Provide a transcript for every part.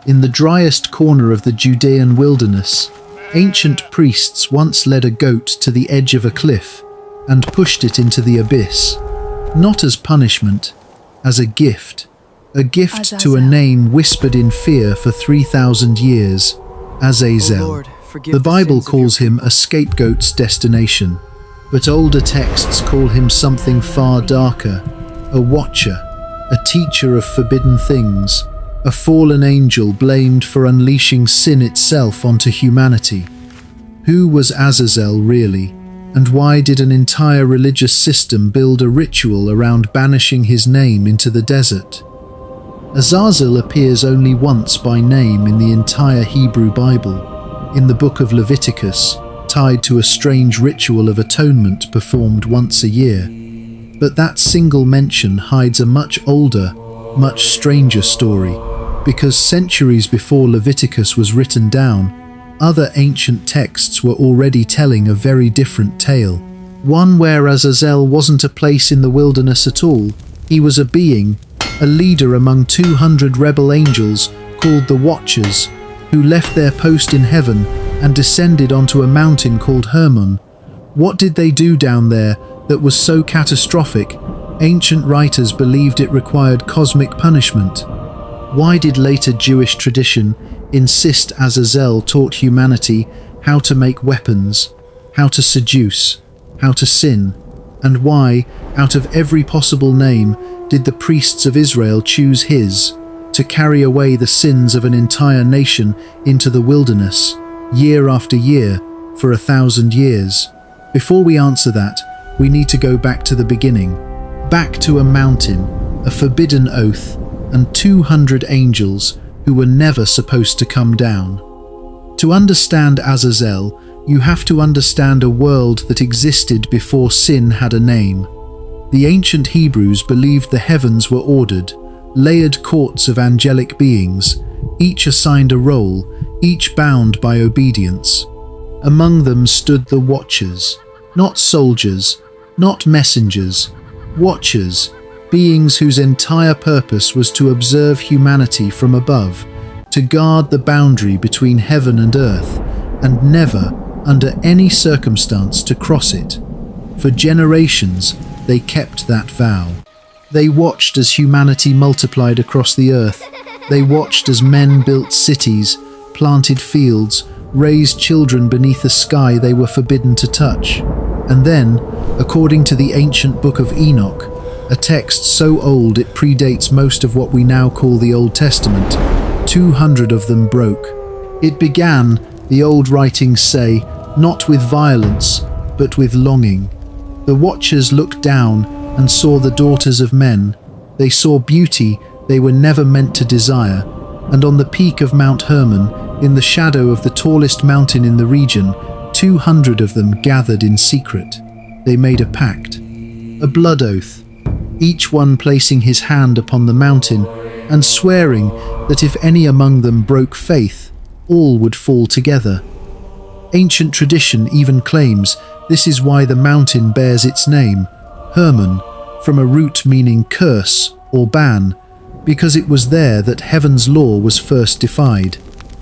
In the driest corner of the Judean wilderness, ancient priests once led a goat to the edge of a cliff and pushed it into the abyss, not as punishment, as a gift Azazel. to a name whispered in fear for 3,000 years, Azazel. O Lord, forgive The Bible sins of your calls him people. a scapegoat's destination, but older texts call him something far darker, a watcher, a teacher of forbidden things, a fallen angel blamed for unleashing sin itself onto humanity. Who was Azazel really, and why did an entire religious system build a ritual around banishing his name into the desert? Azazel appears only once by name in the entire Hebrew Bible, in the book of Leviticus, tied to a strange ritual of atonement performed once a year. But that single mention hides a much older, much stranger story, because centuries before Leviticus was written down, other ancient texts were already telling a very different tale. One where Azazel wasn't a place in the wilderness at all. He was a being, a leader among 200 rebel angels called the Watchers, who left their post in heaven and descended onto a mountain called Hermon. What did they do down there that was so catastrophic? Ancient writers believed it required cosmic punishment. Why did later Jewish tradition insist Azazel taught humanity how to make weapons, how to seduce, how to sin? And why, out of every possible name, did the priests of Israel choose his, to carry away the sins of an entire nation into the wilderness, year after year, for 1,000 years? Before we answer that, we need to go back to the beginning, back to a mountain, a forbidden oath, and 200 angels who were never supposed to come down. To understand Azazel, you have to understand a world that existed before sin had a name. The ancient Hebrews believed the heavens were ordered, layered courts of angelic beings, each assigned a role, each bound by obedience. Among them stood the Watchers, not soldiers, not messengers, Watchers, beings whose entire purpose was to observe humanity from above, to guard the boundary between heaven and earth, and never, under any circumstance, to cross it. For generations, they kept that vow. They watched as humanity multiplied across the earth. They watched as men built cities, planted fields, raised children beneath a sky they were forbidden to touch. And then, according to the ancient book of Enoch, a text so old it predates most of what we now call the Old Testament, 200 of them broke. It began, the old writings say, not with violence, but with longing. The Watchers looked down and saw the daughters of men. They saw beauty they were never meant to desire, and on the peak of Mount Hermon, in the shadow of the tallest mountain in the region, 200 of them gathered in secret. They made a pact, a blood oath, each one placing his hand upon the mountain and swearing that if any among them broke faith, all would fall together. Ancient tradition even claims this is why the mountain bears its name, Hermon, from a root meaning curse or ban, because it was there that heaven's law was first defied.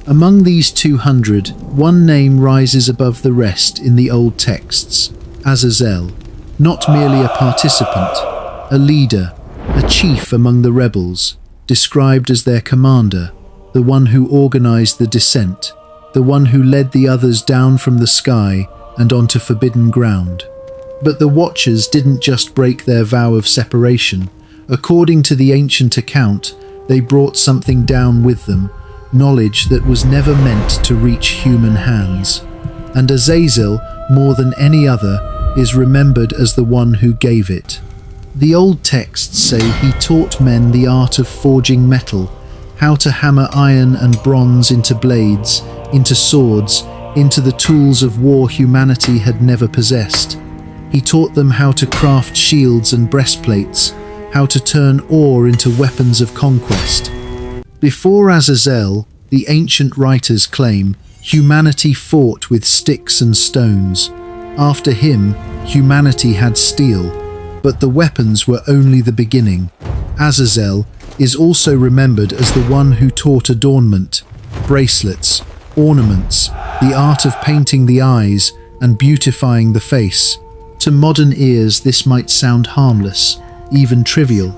Among these 200, one name rises above the rest in the old texts, Azazel, not merely a participant, a leader, a chief among the rebels, described as their commander, the one who organized the descent, the one who led the others down from the sky and onto forbidden ground. But the Watchers didn't just break their vow of separation. According to the ancient account, they brought something down with them, knowledge that was never meant to reach human hands. And Azazel, more than any other, is remembered as the one who gave it. The old texts say he taught men the art of forging metal, how to hammer iron and bronze into blades, into swords, into the tools of war humanity had never possessed. He taught them how to craft shields and breastplates, how to turn ore into weapons of conquest. Before Azazel, the ancient writers claim, humanity fought with sticks and stones. After him, humanity had steel, but the weapons were only the beginning. Azazel, is also remembered as the one who taught adornment, bracelets, ornaments, the art of painting the eyes and beautifying the face. To modern ears, this might sound harmless, even trivial,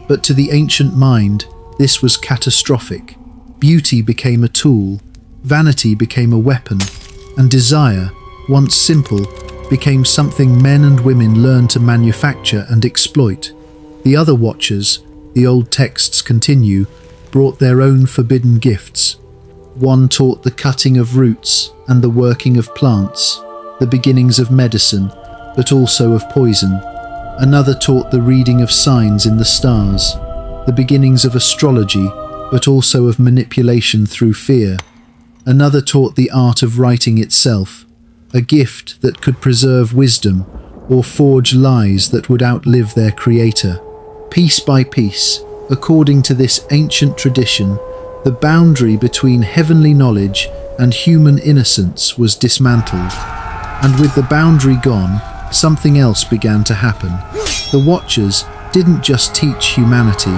but to the ancient mind, this was catastrophic. Beauty became a tool, vanity became a weapon, and desire, once simple, became something men and women learned to manufacture and exploit. The other watchers, the old texts continue, brought their own forbidden gifts. One taught the cutting of roots and the working of plants, the beginnings of medicine, but also of poison. Another taught the reading of signs in the stars, the beginnings of astrology, but also of manipulation through fear. Another taught the art of writing itself, a gift that could preserve wisdom or forge lies that would outlive their creator. Piece by piece, according to this ancient tradition, the boundary between heavenly knowledge and human innocence was dismantled. And with the boundary gone, something else began to happen. The Watchers didn't just teach humanity,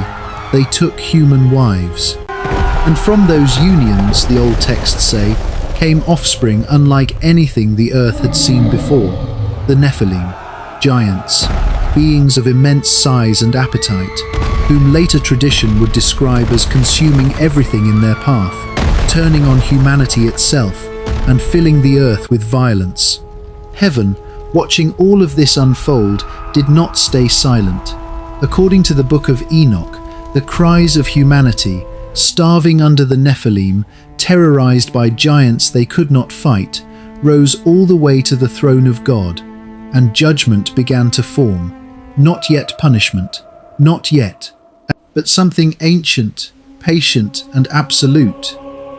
they took human wives. And from those unions, the old texts say, came offspring unlike anything the earth had seen before. The Nephilim, giants, beings of immense size and appetite, whom later tradition would describe as consuming everything in their path, turning on humanity itself, and filling the earth with violence. Heaven, watching all of this unfold, did not stay silent. According to the book of Enoch, the cries of humanity, starving under the Nephilim, terrorized by giants they could not fight, rose all the way to the throne of God, and judgment began to form. Not yet punishment, not yet, but something ancient, patient, and absolute.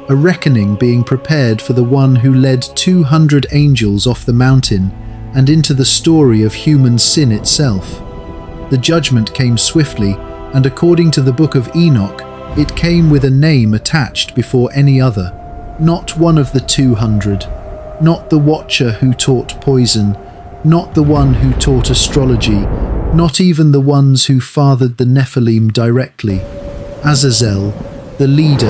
A reckoning being prepared for the one who led 200 angels off the mountain and into the story of human sin itself. The judgment came swiftly, and according to the book of Enoch, it came with a name attached before any other. Not one of the 200, not the watcher who taught poison, not the one who taught astrology, not even the ones who fathered the Nephilim directly. Azazel, the leader,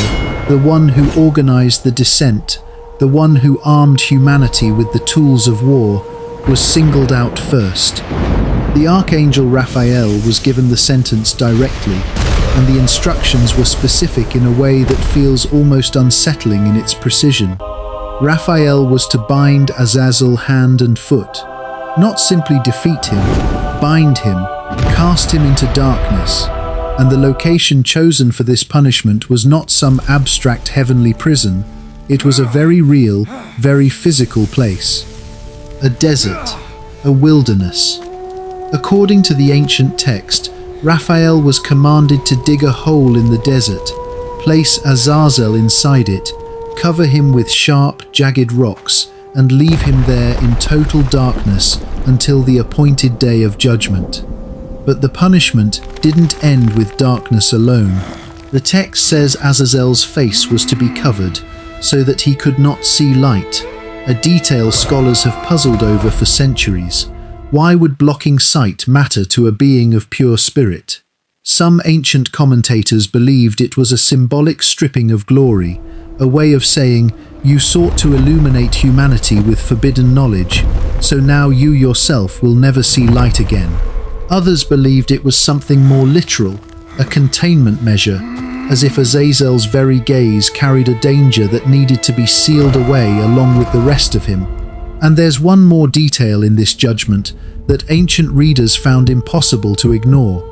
the one who organized the descent, the one who armed humanity with the tools of war, was singled out first. The archangel Raphael was given the sentence directly, and the instructions were specific in a way that feels almost unsettling in its precision. Raphael was to bind Azazel hand and foot, not simply defeat him, bind him, cast him into darkness, and the location chosen for this punishment was not some abstract heavenly prison, it was a very real, very physical place. A desert, a wilderness. According to the ancient text, Raphael was commanded to dig a hole in the desert, place Azazel inside it, cover him with sharp, jagged rocks, and leave him there in total darkness until the appointed day of judgment. But the punishment didn't end with darkness alone. The text says Azazel's face was to be covered, so that he could not see light, a detail scholars have puzzled over for centuries. Why would blocking sight matter to a being of pure spirit? Some ancient commentators believed it was a symbolic stripping of glory, a way of saying, you sought to illuminate humanity with forbidden knowledge, so now you yourself will never see light again. Others believed it was something more literal, a containment measure, as if Azazel's very gaze carried a danger that needed to be sealed away along with the rest of him. And there's one more detail in this judgment that ancient readers found impossible to ignore.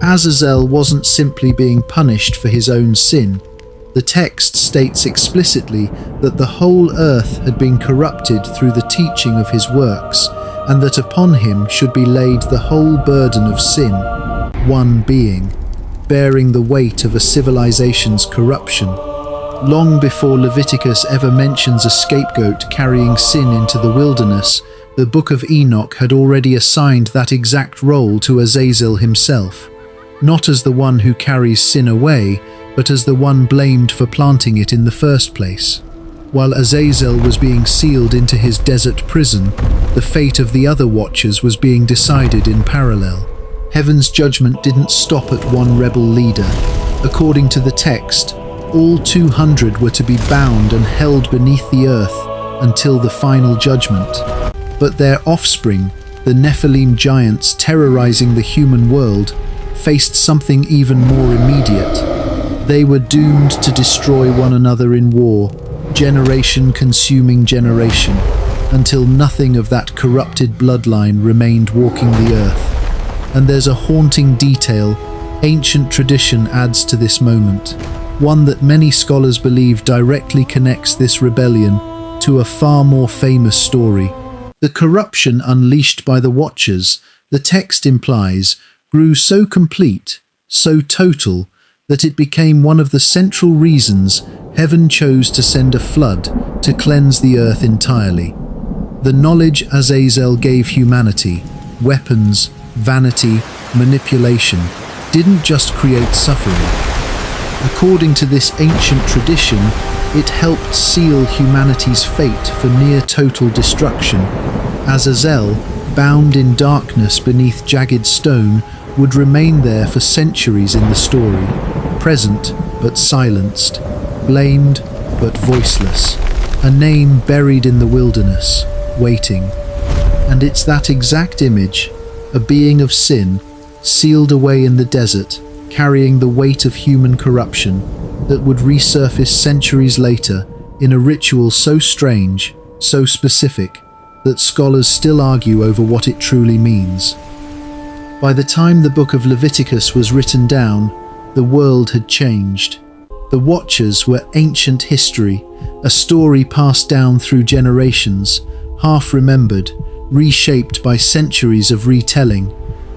Azazel wasn't simply being punished for his own sin. The text states explicitly that the whole earth had been corrupted through the teaching of his works, and that upon him should be laid the whole burden of sin, one being, bearing the weight of a civilization's corruption. Long before Leviticus ever mentions a scapegoat carrying sin into the wilderness, the Book of Enoch had already assigned that exact role to Azazel himself, not as the one who carries sin away, but as the one blamed for planting it in the first place. While Azazel was being sealed into his desert prison, the fate of the other watchers was being decided in parallel. Heaven's judgment didn't stop at one rebel leader. According to the text, all 200 were to be bound and held beneath the earth until the final judgment. But their offspring, the Nephilim giants terrorizing the human world, faced something even more immediate. They were doomed to destroy one another in war, generation consuming generation, until nothing of that corrupted bloodline remained walking the earth. And there's a haunting detail ancient tradition adds to this moment, one that many scholars believe directly connects this rebellion to a far more famous story. The corruption unleashed by the Watchers, the text implies, grew so complete, so total, that it became one of the central reasons heaven chose to send a flood to cleanse the earth entirely. The knowledge Azazel gave humanity, weapons, vanity, manipulation, didn't just create suffering. According to this ancient tradition, it helped seal humanity's fate for near total destruction. Azazel, bound in darkness beneath jagged stone, would remain there for centuries in the story, present but silenced, blamed but voiceless, a name buried in the wilderness, waiting. And it's that exact image, a being of sin, sealed away in the desert, carrying the weight of human corruption, that would resurface centuries later in a ritual so strange, so specific, that scholars still argue over what it truly means. By the time the book of Leviticus was written down, the world had changed. The Watchers were ancient history, a story passed down through generations, half remembered, reshaped by centuries of retelling.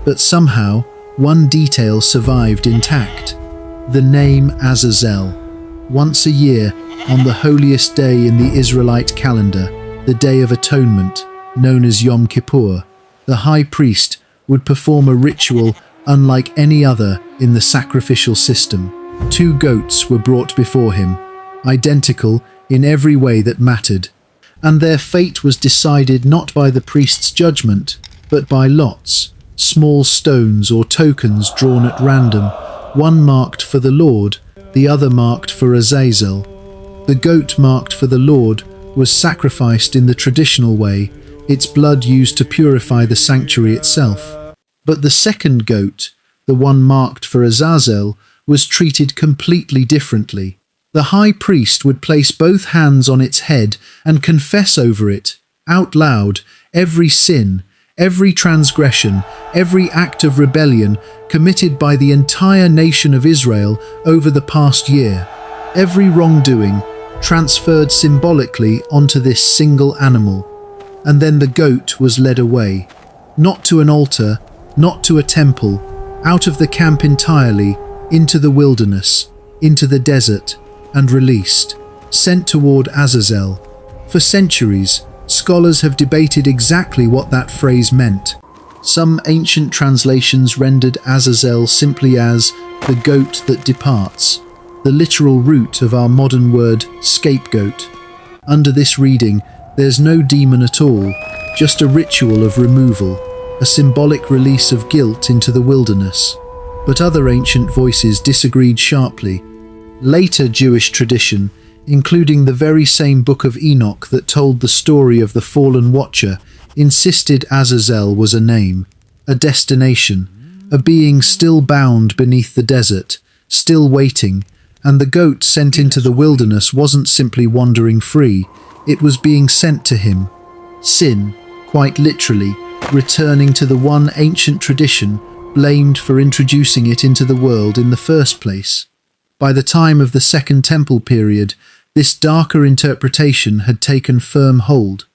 But somehow, one detail survived intact. The name Azazel. Once a year, on the holiest day in the Israelite calendar, the Day of Atonement, known as Yom Kippur, the high priest would perform a ritual unlike any other in the sacrificial system. 2 goats were brought before him, identical in every way that mattered, and their fate was decided not by the priest's judgment, but by lots, small stones or tokens drawn at random, one marked for the Lord, the other marked for Azazel. The goat marked for the Lord was sacrificed in the traditional way, its blood used to purify the sanctuary itself. But the second goat, the one marked for Azazel, was treated completely differently. The high priest would place both hands on its head and confess over it, out loud, every sin, every transgression, every act of rebellion committed by the entire nation of Israel over the past year. Every wrongdoing transferred symbolically onto this single animal. And then the goat was led away, not to an altar, not to a temple, out of the camp entirely, into the wilderness, into the desert, and released, sent toward Azazel. For centuries, scholars have debated exactly what that phrase meant. Some ancient translations rendered Azazel simply as the goat that departs, the literal root of our modern word scapegoat. Under this reading, there's no demon at all, just a ritual of removal, a symbolic release of guilt into the wilderness. But other ancient voices disagreed sharply. Later Jewish tradition, including the very same book of Enoch that told the story of the fallen Watcher, insisted Azazel was a name, a destination, a being still bound beneath the desert, still waiting, and the goat sent into the wilderness wasn't simply wandering free, it was being sent to him. Sin, quite literally, returning to the one ancient tradition blamed for introducing it into the world in the first place. By the time of the Second Temple period, this darker interpretation had taken firm hold.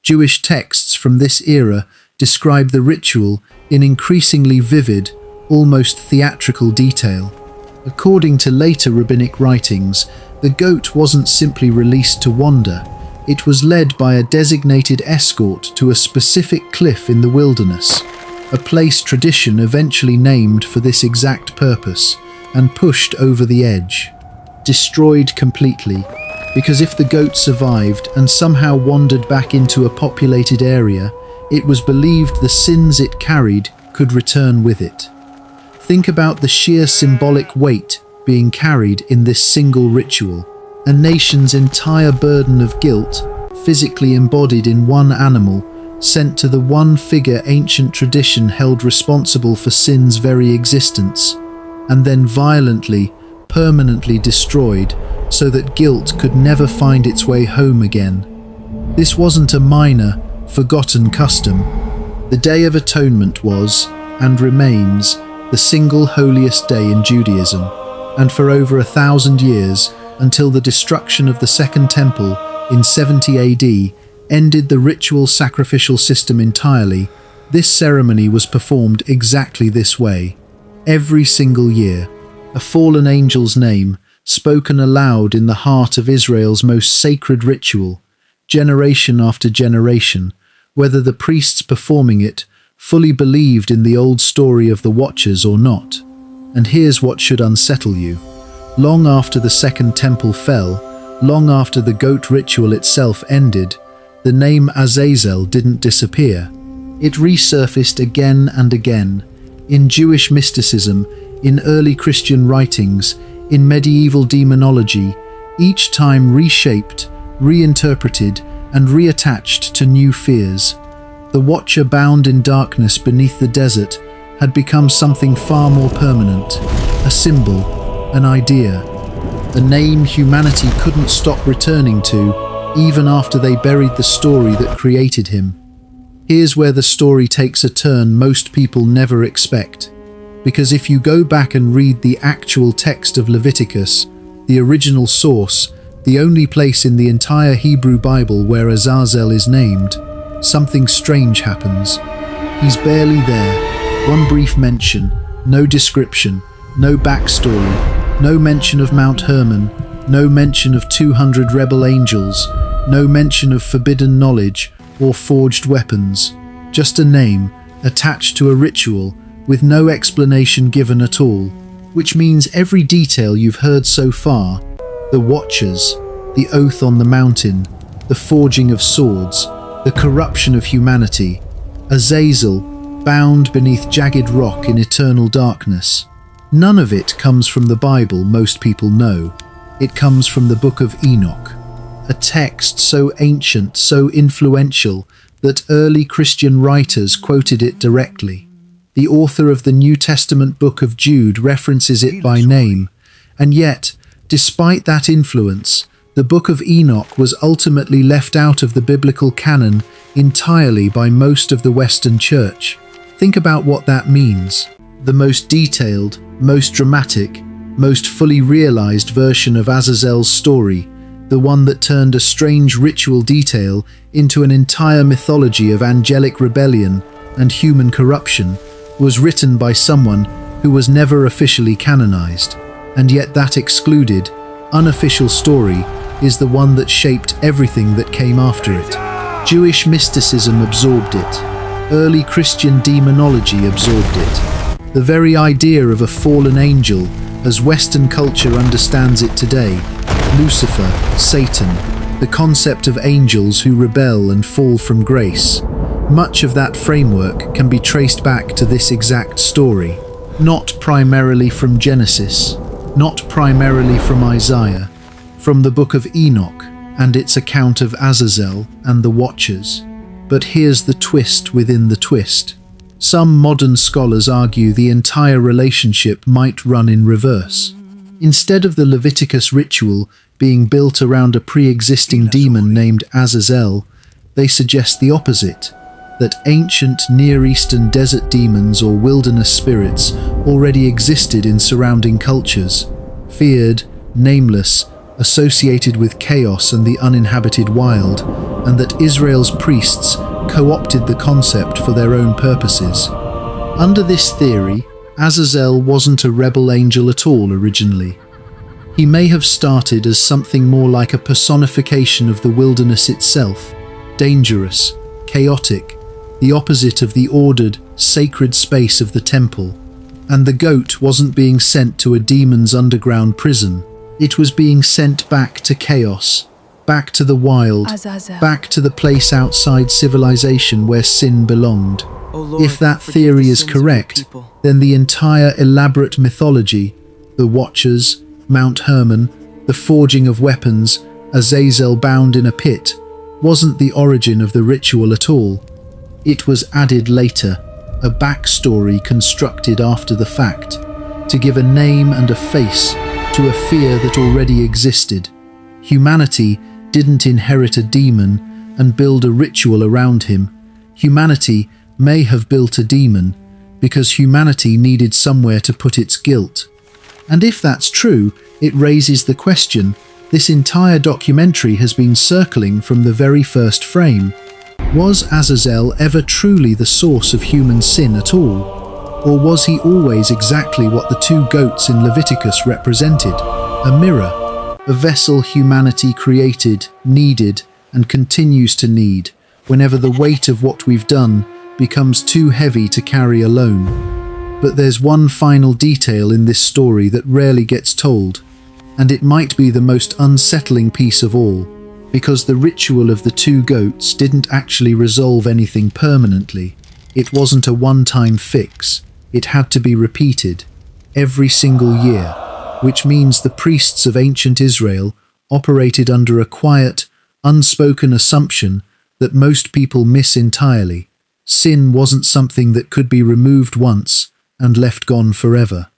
Jewish texts from this era describe the ritual in increasingly vivid, almost theatrical detail. According to later rabbinic writings, the goat wasn't simply released to wander. It was led by a designated escort to a specific cliff in the wilderness, a place tradition eventually named for this exact purpose, and pushed over the edge. Destroyed completely, because if the goat survived and somehow wandered back into a populated area, it was believed the sins it carried could return with it. Think about the sheer symbolic weight being carried in this single ritual, a nation's entire burden of guilt, physically embodied in one animal, sent to the one figure ancient tradition held responsible for sin's very existence, and then violently, permanently destroyed so that guilt could never find its way home again. This wasn't a minor, forgotten custom. The Day of Atonement was, and remains, the single holiest day in Judaism, and for over 1,000 years, until the destruction of the Second Temple in 70 AD, ended the ritual sacrificial system entirely, this ceremony was performed exactly this way. Every single year, a fallen angel's name, spoken aloud in the heart of Israel's most sacred ritual, generation after generation, whether the priests performing it fully believed in the old story of the Watchers or not. And here's what should unsettle you. Long after the Second Temple fell, long after the goat ritual itself ended, the name Azazel didn't disappear. It resurfaced again and again, in Jewish mysticism, in early Christian writings, in medieval demonology, each time reshaped, reinterpreted, and reattached to new fears. The Watcher bound in darkness beneath the desert had become something far more permanent, a symbol, an idea, a name humanity couldn't stop returning to, even after they buried the story that created him. Here's where the story takes a turn most people never expect. Because if you go back and read the actual text of Leviticus, the original source, the only place in the entire Hebrew Bible where Azazel is named, something strange happens. He's barely there. One brief mention, no description, no backstory, no mention of Mount Hermon, no mention of 200 rebel angels, no mention of forbidden knowledge or forged weapons. Just a name attached to a ritual with no explanation given at all, which means every detail you've heard so far, the Watchers, the oath on the mountain, the forging of swords, the corruption of humanity, Azazel, bound beneath jagged rock in eternal darkness. None of it comes from the Bible most people know. It comes from the Book of Enoch, a text so ancient, so influential, that early Christian writers quoted it directly. The author of the New Testament Book of Jude references it by name, and yet, despite that influence, the Book of Enoch was ultimately left out of the biblical canon entirely by most of the Western Church. Think about what that means. The most detailed, most dramatic, most fully realized version of Azazel's story, the one that turned a strange ritual detail into an entire mythology of angelic rebellion and human corruption, was written by someone who was never officially canonized, and yet that excluded, unofficial story is the one that shaped everything that came after it. Jewish mysticism absorbed it. Early Christian demonology absorbed it. The very idea of a fallen angel, as Western culture understands it today, Lucifer, Satan, the concept of angels who rebel and fall from grace, much of that framework can be traced back to this exact story. Not primarily from Genesis, not primarily from Isaiah, from the Book of Enoch and its account of Azazel and the Watchers. But here's the twist within the twist. Some modern scholars argue the entire relationship might run in reverse. Instead of the Leviticus ritual being built around a pre-existing demon named Azazel, they suggest the opposite, that ancient Near Eastern desert demons or wilderness spirits already existed in surrounding cultures, feared, nameless, associated with chaos and the uninhabited wild, and that Israel's priests co-opted the concept for their own purposes. Under this theory, Azazel wasn't a rebel angel at all originally. He may have started as something more like a personification of the wilderness itself, dangerous, chaotic, the opposite of the ordered, sacred space of the temple. And the goat wasn't being sent to a demon's underground prison. It was being sent back to chaos, back to the wild, Azazel. back to the place outside civilization where sin belonged. O Lord, If that forgive theory the is sins of your correct, people. then the entire elaborate mythology, the Watchers, Mount Hermon, the forging of weapons, Azazel bound in a pit, wasn't the origin of the ritual at all. It was added later, a backstory constructed after the fact, to give a name and a face to a fear that already existed. Humanity didn't inherit a demon and build a ritual around him. Humanity may have built a demon because humanity needed somewhere to put its guilt. And if that's true, it raises the question this entire documentary has been circling from the very first frame. Was Azazel ever truly the source of human sin at all? Or was he always exactly what the two goats in Leviticus represented? A mirror, a vessel humanity created, needed, and continues to need whenever the weight of what we've done becomes too heavy to carry alone. But there's one final detail in this story that rarely gets told, and it might be the most unsettling piece of all, because the ritual of the two goats didn't actually resolve anything permanently. It wasn't a one-time fix. It had to be repeated every single year, which means the priests of ancient Israel operated under a quiet, unspoken assumption that most people miss entirely. Sin wasn't something that could be removed once and left gone forever.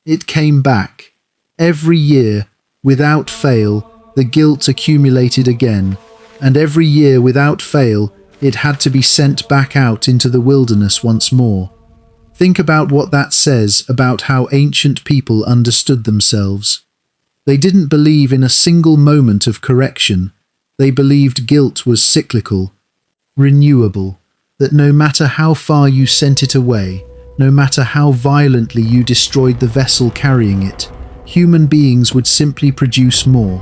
It came back. Every year, without fail, the guilt accumulated again, and every year without fail, it had to be sent back out into the wilderness once more. Think about what that says about how ancient people understood themselves. They didn't believe in a single moment of correction. They believed guilt was cyclical, renewable, that no matter how far you sent it away, no matter how violently you destroyed the vessel carrying it, human beings would simply produce more,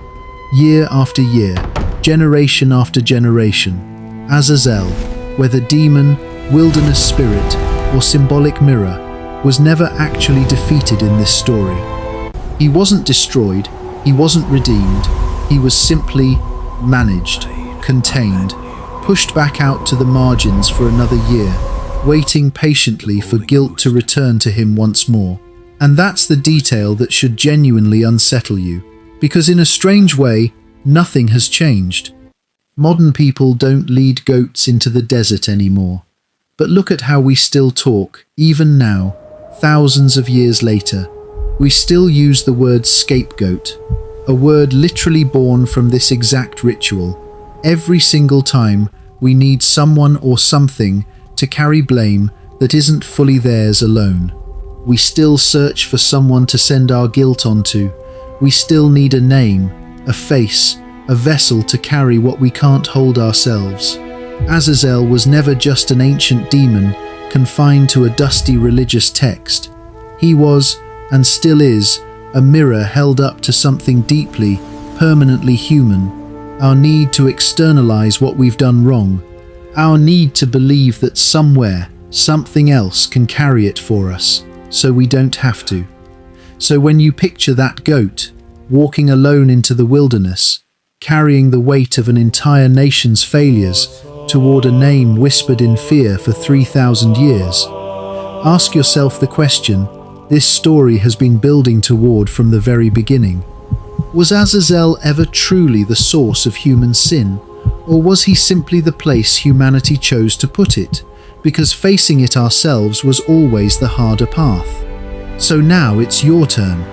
year after year, generation after generation. Azazel, whether demon, wilderness spirit, or symbolic mirror, was never actually defeated in this story. He wasn't destroyed, he wasn't redeemed, he was simply managed, contained, pushed back out to the margins for another year, waiting patiently for guilt to return to him once more. And that's the detail that should genuinely unsettle you, because in a strange way, nothing has changed. Modern people don't lead goats into the desert anymore. But look at how we still talk, even now, thousands of years later. We still use the word scapegoat, a word literally born from this exact ritual. Every single time we need someone or something to carry blame that isn't fully theirs alone. We still search for someone to send our guilt onto. We still need a name, a face, a vessel to carry what we can't hold ourselves. Azazel was never just an ancient demon confined to a dusty religious text. He was, and still is, a mirror held up to something deeply, permanently human. Our need to externalize what we've done wrong. Our need to believe that somewhere, something else can carry it for us, so we don't have to. So when you picture that goat, walking alone into the wilderness, carrying the weight of an entire nation's failures toward a name whispered in fear for 3,000 years, ask yourself the question this story has been building toward from the very beginning. Was Azazel ever truly the source of human sin, or was he simply the place humanity chose to put it, because facing it ourselves was always the harder path? So now it's your turn.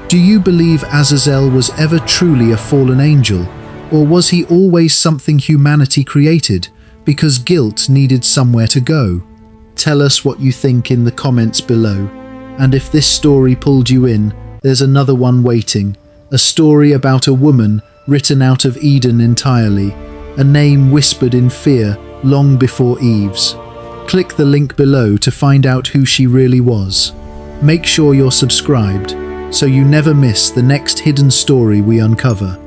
Do you believe Azazel was ever truly a fallen angel, or was he always something humanity created because guilt needed somewhere to go? Tell us what you think in the comments below. And if this story pulled you in, there's another one waiting. A story about a woman written out of Eden entirely, a name whispered in fear long before Eve's. Click the link below to find out who she really was. Make sure you're subscribed so you never miss the next hidden story we uncover.